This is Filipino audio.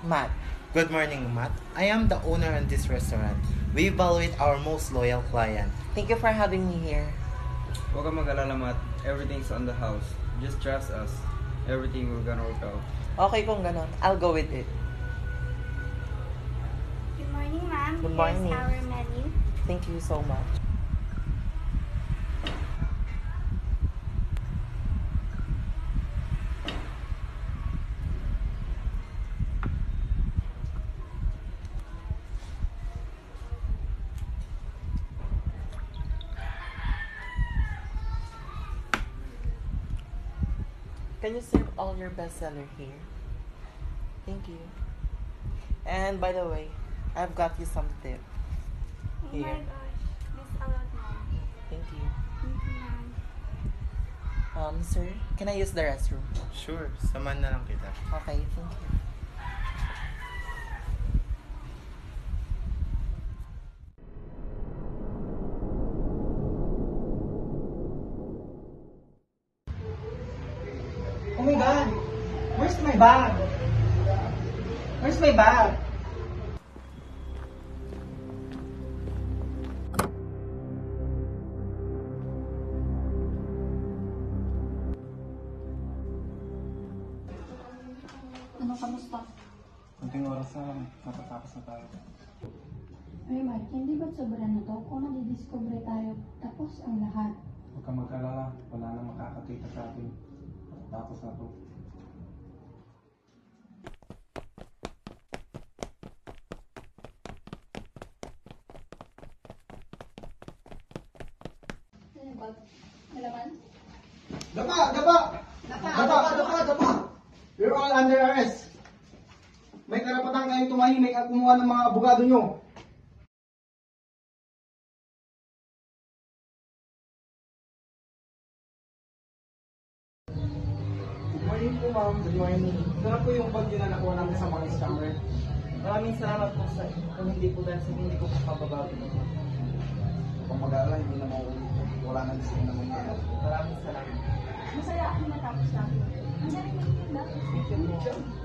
Matt. Good morning, Matt. I am the owner of this restaurant. We evaluate our most loyal client. Thank you for having me here. Huwag kang mag-alala, Matt. Everything's on the house. Just trust us. Everything will gonna work out. Okay kung ganon, I'll go with it. Good morning, ma'am. Good morning. Here's our menu. Thank you so much. Can you serve all your bestseller here? Thank you. And by the way, I've got you some tip. Oh my Here. gosh. Miss a lot, ma'am. Thank you. Thank you, ma'am. Sir, can I use the restroom? Sure, samahan na lang kita. Okay, thank you. Oh my God! Where's my bag? Where's my bag? Ano, kamusta? Kunting oras na lang, matatapos na tayo. Ay, Mark, hindi ba't sobra na to? Kung nadidiscover tayo, tapos ang lahat. Huwag kang mag-alala, wala nang makakakita sa atin. Matatapos na to. Ano ba? Malaman? Dapa! Dapa! Dapa! You're all under arrest. May karapatan kayong tumahimik at kumuha ng mga abogado nyo. Good morning po, ma'am. Good morning. Ito na po yung bagyo na nakuha namin sa mga scammer. Maraming salamat po sa kung hindi po dahil sa hindi ko papababago. Kung mag-aalala, hindi na mauulit. Wala na gusto naman kayo. Maraming salamat. Masaya ako natapos natin. Ang galing mo yun, Thank you po.